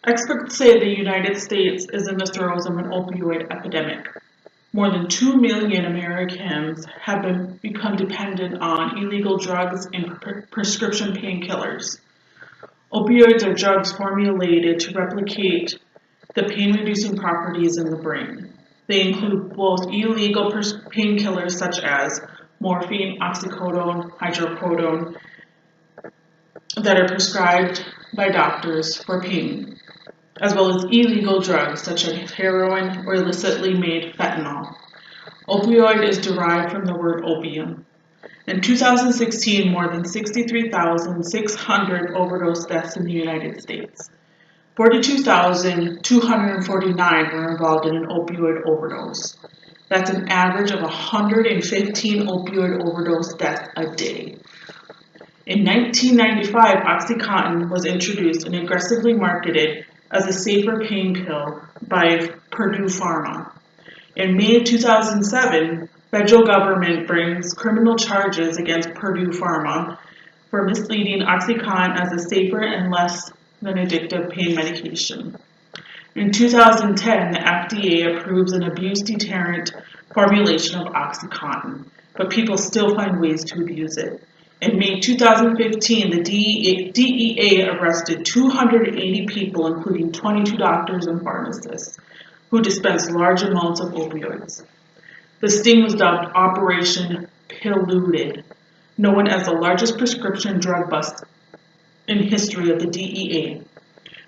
Experts say the United States is in the throes of an opioid epidemic. More than 2 million Americans have become dependent on illegal drugs and prescription painkillers. Opioids are drugs formulated to replicate the pain-reducing properties in the brain. They include both illegal painkillers such as morphine, oxycodone, hydrocodone that are prescribed by doctors for pain, as well as illegal drugs such as heroin or illicitly made fentanyl. Opioid is derived from the word opium. In 2016, more than 63,600 overdose deaths in the United States. 42,249 were involved in an opioid overdose. That's an average of 115 opioid overdose deaths a day. In 1995, OxyContin was introduced and aggressively marketed as a safer pain pill by Purdue Pharma. In May 2007, federal government brings criminal charges against Purdue Pharma for misleading OxyContin as a safer and less than addictive pain medication. In 2010, the FDA approves an abuse deterrent formulation of OxyContin, but people still find ways to abuse it. In May 2015, the DEA arrested 280 people, including 22 doctors and pharmacists, who dispensed large amounts of opioids. The sting was dubbed Operation Pillooted, known as the largest prescription drug bust in history of the DEA.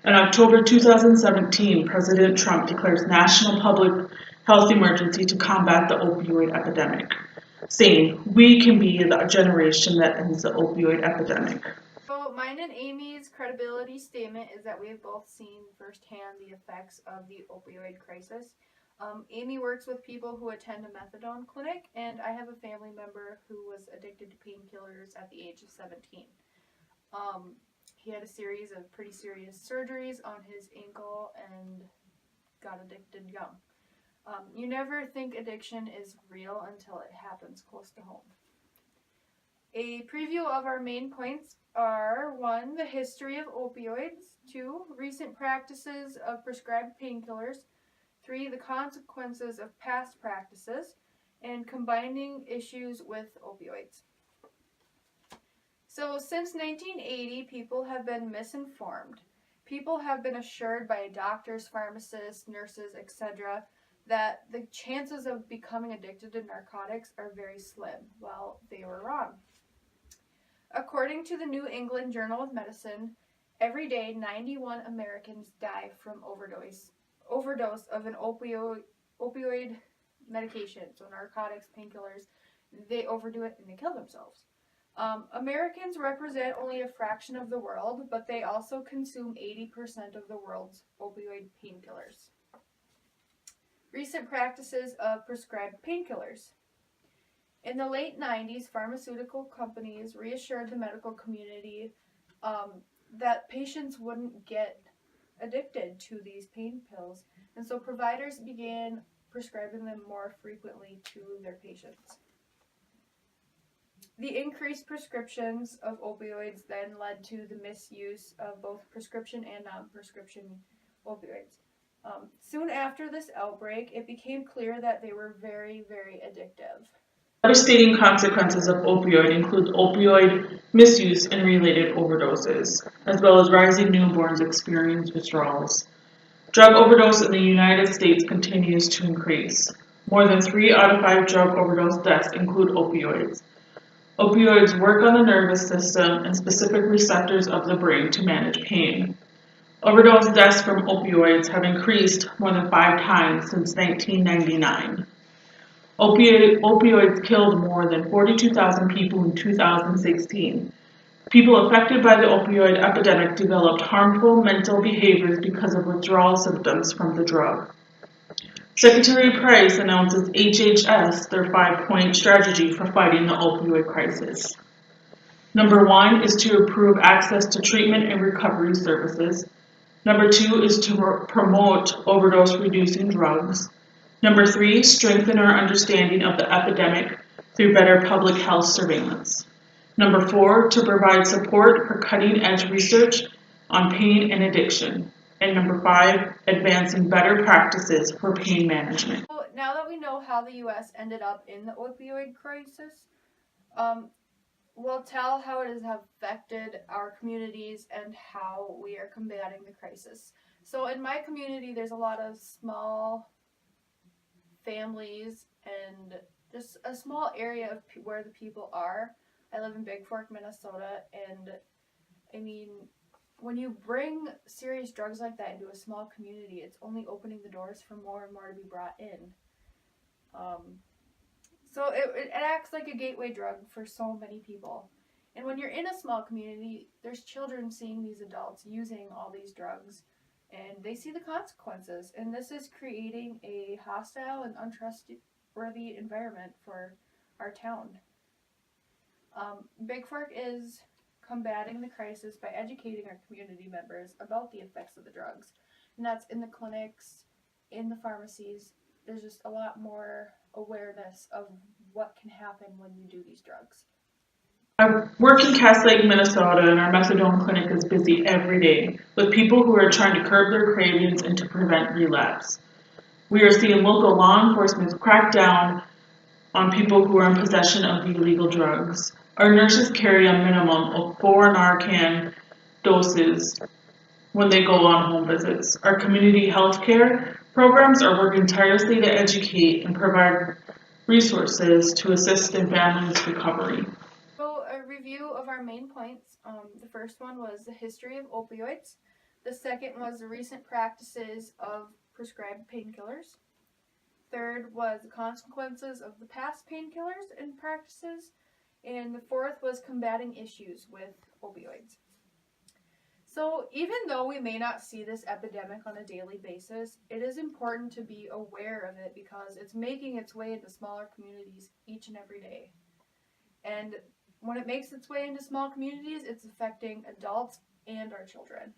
In October 2017, President Trump declares national public health emergency to combat the opioid epidemic, saying, "We can be the generation that ends the opioid epidemic." So mine and Amy's credibility statement is that we've both seen firsthand the effects of the opioid crisis. Amy works with people who attend a methadone clinic, and I have a family member who was addicted to painkillers at the age of 17. He had a series of pretty serious surgeries on his ankle and got addicted young. You never think addiction is real until it happens close to home. A preview of our main points are 1. The history of opioids, 2. Recent practices of prescribed painkillers, 3. The consequences of past practices, and combining issues with opioids. So since 1980, people have been misinformed. People have been assured by doctors, pharmacists, nurses, etc., that the chances of becoming addicted to narcotics are very slim. Well, they were wrong. According to the New England Journal of Medicine, every day 91 Americans die from overdose of an opioid medication, so narcotics, painkillers. They overdo it and they kill themselves. Americans represent only a fraction of the world, but they also consume 80% of the world's opioid painkillers. Recent practices of prescribed painkillers. In the late 90s, pharmaceutical companies reassured the medical community that patients wouldn't get addicted to these pain pills, and so providers began prescribing them more frequently to their patients. The increased prescriptions of opioids then led to the misuse of both prescription and non-prescription opioids. Soon after this outbreak, it became clear that they were very, very addictive. Devastating consequences of opioid include opioid misuse and related overdoses, as well as rising newborns experience withdrawals. Drug overdose in the United States continues to increase. More than 3 out of 5 drug overdose deaths include opioids. Opioids work on the nervous system and specific receptors of the brain to manage pain. Overdose deaths from opioids have increased more than 5 times since 1999. Opioids killed more than 42,000 people in 2016. People affected by the opioid epidemic developed harmful mental behaviors because of withdrawal symptoms from the drug. Secretary Price announces HHS, their 5-point strategy for fighting the opioid crisis. Number 1 is to improve access to treatment and recovery services. Number 2 is to promote overdose-reducing drugs. Number 3, strengthen our understanding of the epidemic through better public health surveillance. Number 4, to provide support for cutting-edge research on pain and addiction. And number 5, advancing better practices for pain management. So now that we know how the U.S. ended up in the opioid crisis, um, we'll tell how it has affected our communities and how we are combating the crisis. So in my community, there's a lot of small families and just a small area of where the people are. I live in Big Fork, Minnesota, and I mean, when you bring serious drugs like that into a small community, it's only opening the doors for more and more to be brought in. Um, so it acts like a gateway drug for so many people. And when you're in a small community, there's children seeing these adults using all these drugs and they see the consequences. And this is creating a hostile and untrustworthy environment for our town. Big Fork is combating the crisis by educating our community members about the effects of the drugs. And that's in the clinics, in the pharmacies. There's just a lot more awareness of what can happen when you do these drugs. I work in Cass Lake, Minnesota, and our methadone clinic is busy every day with people who are trying to curb their cravings and to prevent relapse. We are seeing local law enforcement crack down on people who are in possession of the illegal drugs. Our nurses carry a minimum of 4 Narcan doses when they go on home visits. Our community health care programs are working tirelessly to educate and provide resources to assist in families' recovery. So, a review of our main points. The first one was the history of opioids. The second was the recent practices of prescribed painkillers. Third was the consequences of the past painkillers and practices. And the fourth was combating issues with opioids. So, even though we may not see this epidemic on a daily basis, it is important to be aware of it because it's making its way into smaller communities each and every day. And when it makes its way into small communities, it's affecting adults and our children.